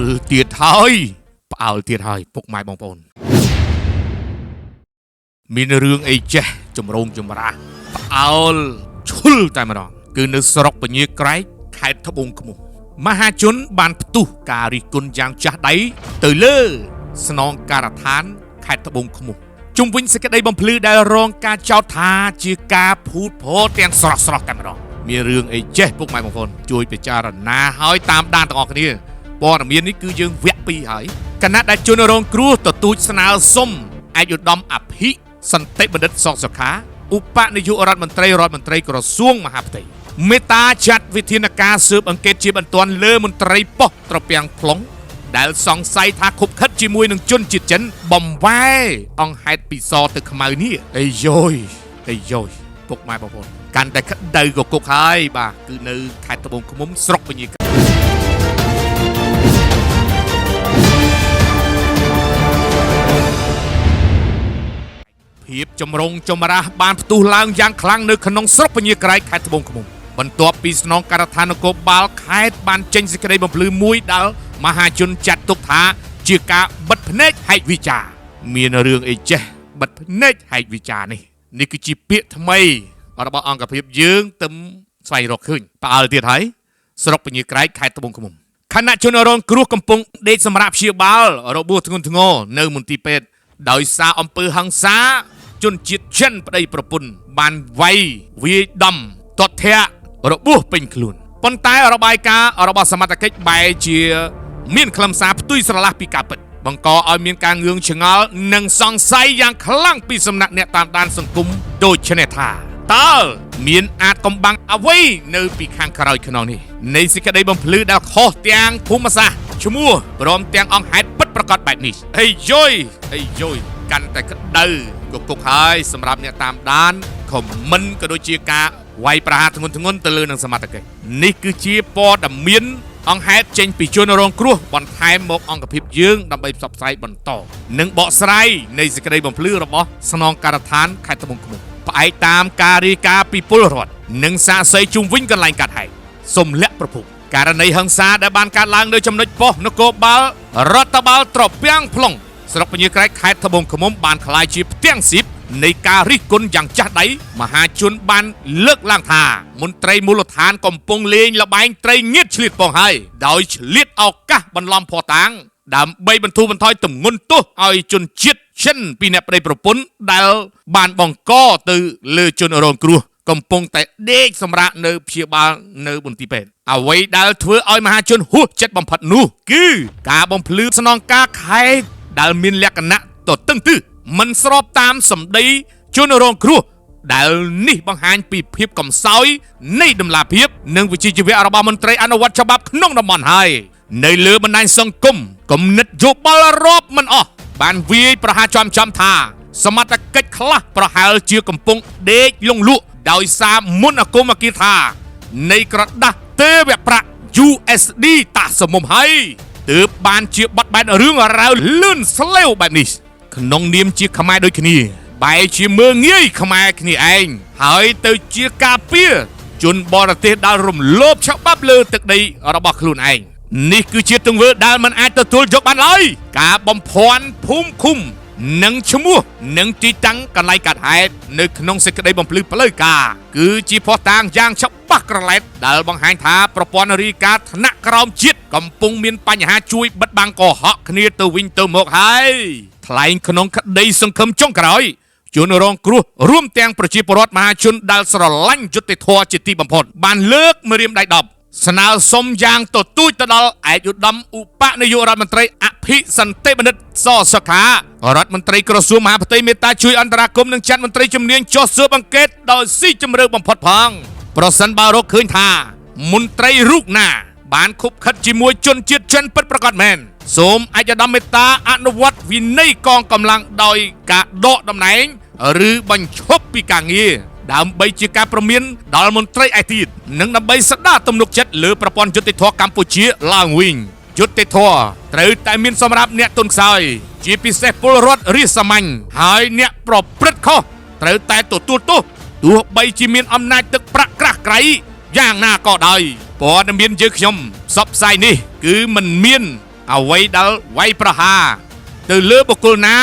លទៀតហើយផ្អើលទៀតហើយពុកម៉ែបងប្អូនមានរឿងអីចេះចម្រូងចម្រាសផ្អើលឈុលតែម្ដងគឺនៅស្រុកពញាក្រែកខេត្តត្បូងឃ្មុំមហាជនបានផ្ទុះការរិះគន់យ៉ាងចាស់ដៃទៅលើស្នងការដ្ឋានខេត្តត្បូងឃ្មុំជុំវិញសេចក្តីបំភ្លឺដែលរងការចោទថាជាការភូតភរទាំងស្រស់តែម្ដងមានរឿងអីចេះពុកម៉ែបងប្អូនជួយពិចារណាឲ្យតាមដានទាំងអស់គ្នាព័ត៌មាននេះគឺយើងវគ្គ2ហើយគណៈដែលជនរងគ្រោះទទូចស្នើសុំឯកឧត្តមអភិសន្តិបណ្ឌិតសកសុខាឧបនាយករដ្ឋមន្ត្រីក្រសួងមហាផ្ទៃមេត្តាចាត់វិធានការស៊ើបអង្កេតជាបន្ទាន់លើមន្ត្រីប៉ុស្តិ៍ត្រពាំង plong ដែលសង្ស័យថាខុបខិតជាមួយនឹងជនជាតិចិនបំវែអង្គហេតុពិសោទៅខ្មៅនេះអីយ៉យពុកម៉ែបងប្អូនកាន់តែក្តៅកគុកហើយបាទគឺនៅខេត្តត្បូងឃ្មុំស្រុកពញាក្រែកភាពចម្រូងចម្រាសបានផ្ទុះឡើងយ៉ាងខ្លាំងនៅក្នុងស្រុកពញាក្រែកខេត្តត្បូងឃ្មុំបន្ទាប់ពីស្នងការដ្ឋាននគរបាលខេត្តបានចេញសេចក្តីបំភ្លឺមួយដែលមហាជនចាត់ទុកថាជាការបិទភ្នែកហែកវិចារមានរឿងអីចេះបិទភ្នែកហែកវិចារនេះគឺជាពាក្យថ្មីរបស់អង្គភាពយើងទៅស្វែងរកឃើញផ្អើលទៀតហើយស្រុកពញាក្រែកខេត្តត្បូងឃ្មុំខណៈជនរងគ្រោះកំពុងដេកសម្រាប់ព្យាបាលរបួសធ្ងន់ធ្ងរនៅមន្ទីរពេទ្យដោយសារអំពើហិង្សាជនជាតិចិនប្តីប្រពន្ធបានវាយវាយដំទាត់ធាក់របួសពេញខ្លួនប៉ុន្តែរបាយការណ៍របស់សមត្ថកិច្ចបែរជាមានខ្លឹមសារផ្ទុយស្រឡះពីការពិតបង្កឲ្យមានការងឿងឆ្ងល់និងសង្ស័យយ៉ាងខ្លាំងពីសំណាក់អ្នកតាមដានសង្គមដូចនេះថាតើមានអាចកំបាំងអ្វីនៅពីខាងក្រោយខ្នងនេះនៃសេចក្តីបំភ្លឺដែលខុសទាំងភូមិសាស្ត្រឈ្មោះព្រមទាំងអង្គហេតុពិតប្រាកដបែបនេះអីយ៉យកាន់តែក្តៅកគុកហើយសម្រាប់អ្នកតាមដានខមមិនក៏ដូចជាការវាយប្រហារធ្ងន់ទៅលើនឹងសមត្ថកិច្ចនេះគឺជាព័ត៌មានអង្គហេតុចេញពីជនរងគ្រោះបន្ថែមមកអង្គភាពយើងដើម្បីផ្សព្វផ្សាយបន្តនិងបកស្រាយនៃសេចក្តីបំភ្លឺរបស់ស្នងការដ្ឋានខេត្តត្បូងឃ្មុំផ្អែកតាមការរាយការណ៍ពីពលរដ្ឋនិងសាក្សីជុំវិញកន្លែងកាត់ហែកសូមលាក់ប្រភពករណីហិង្សាដែលបានកើតឡើងនៅចំណុចប៉ុស្តិ៍នគរបាលរដ្ឋបាលត្រពាំង plong ស្រុកពញាក្រែកខេត្តត្បូងឃ្មុំបានក្លាយជាផ្ទាំងស៊ីបនៃការរិះគន់យ៉ាងចាស់ដៃមហាជនបានលើកឡើងថាមន្ត្រីមូលដ្ឋានកំពុងលេងល្បែងត្រីងៀតឆ្លៀតពងហើយដោយឆ្លៀតឱកាសបន្លំភ័ស្តុតាងដើម្បីបន្ធូរបន្ថយទម្ងន់ទោសឲ្យជនជាតិចិនពីអ្នកប្តីប្រពន្ធដែលបានបង្កទៅលើជនរងគ្រោះកំពុងតែដេកសម្រាកនៅព្យាបាលនៅមន្ទីរពេទ្យអ្វីដែលធ្វើឲ្យមហាជនហួសចិត្តបំផិតនោះគឺការបំភ្លឺស្នងការខេត្តដែលមានលក្ខណៈទទឹងទឹះមិនស្របតាមសម្ដីជនរងគ្រោះដែលនេះបង្ហាញពីភាពកំសោយនៃដំណាភាពនិងវិជ្ជាជីវៈរបស់មន្ត្រីអនុវត្តច្បាប់ក្នុងតំបន់ហើយនៅលើបណ្ដាញសង្គមគំនិតយោបល់រាប់មិនអស់បានវាយប្រហារចំថាសមត្ថកិច្ចខ្លះប្រហែលជាកំពុងដេកលងលក់ដោយសារមន្តអាគមគាថានៃក្រដាស់ទេវប្រាក់ USD តាសមុំហើយទើបបានជាបត់បែនរឿងរ៉ាវលឿនស្លេវបែបនេះក្នុងនាមជាខ្មែរដូចគ្នាបែរជាមើងងាយខ្មែរគ្នាឯងហើយទៅជាការពារជនបរទេសដែលរំលោភច្បាប់លើទឹកដីរបស់ខ្លួនឯងនេះគឺជាទង្វើដែលមិនអាចទទួលយកបានឡើយការបំភាន់ភូមិឃុំនិងឈ្មោះនិងទីតាំងកន្លែងកាត់ហេតុនៅក្នុងសេចក្តីបំភ្លឺផ្លូវការគឺជាភស្តុតាងយ៉ាងច្បាស់ក្រឡែតដែលបង្ហាញថាប្រព័ន្ធរាយការណ៍ថ្នាក់ក្រោមជាតិកំពុងមានបញ្ហាជួយបិទបាំងកុហកគ្នាទៅវិញទៅមកហើយថ្លែងក្នុងក្តីសង្ឃឹមចុងក្រោយជនរងគ្រោះរួមទាំងប្រជាពលរដ្ឋមហាជនដែលស្រឡាញ់យុត្តិធម៌ជាទីបំផុតបានលើកម្រាមដៃដប់ស្នើសុំយ៉ាងទទូចទៅដល់ឯកឧត្តមឧបនាយករដ្ឋមន្ត្រីអភិសន្តិបណ្ឌិតសសុខារដ្ឋមន្ត្រីក្រសួងមហាផ្ទៃមេត្តាជួយអន្តរាគមន៍និងចាត់មន្ត្រីជំនាញចុះស៊ើបអង្កេតដោយស៊ីជម្រៅបំផុតផងប្រសិនបើរកឃើញថាមន្ត្រីរូបណាបានខុបខិតជាមួយជនជាតិចិនពិតប្រាកដមែនសូមឯកឧត្តមមេត្តាអនុវត្តវិន័យកងកម្លាំងដោយការដកតំណែងឬបញ្ឈប់ពីការងារដើម្បីជាការព្រមានដល់មន្ត្រីឯទៀតនិងដើម្បីស្ដារទំនុកចិត្តលើប្រព័ន្ធយុត្តិធម៌កម្ពុជាឡើងវិញយុត្តិធម៌ត្រូវតែមានសម្រាប់អ្នកទុនខ្សោយជាពិសេសពលរដ្ឋរាស្ត្រសាមញ្ញហើយអ្នកប្រព្រឹត្តខុសត្រូវតែទទួលទោសទោះបីជាមានអំណាចទឹកប្រាក់ក្រាស់ក្រៃយ៉ាងណាក៏ដោយព័ត៌មានយើងខ្ញុំផ្សព្វផ្សាយនេះគឺមិនមាន អ្វីដែលវាយប្រហារទៅលើបុគ្គលណា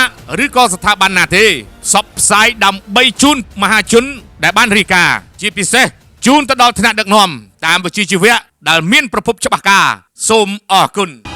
ឬក៏ស្ថាប័នណាទេផ្សព្វផ្សាយដើម្បីជូនមហាជនដែលបានរាយការណ៍ជាពិសេសជូនទៅដល់ថ្នាក់ដឹកនាំតាមវិជ្ជាជីវៈដែលមានប្រភពច្បាស់ការសូមអរគុណ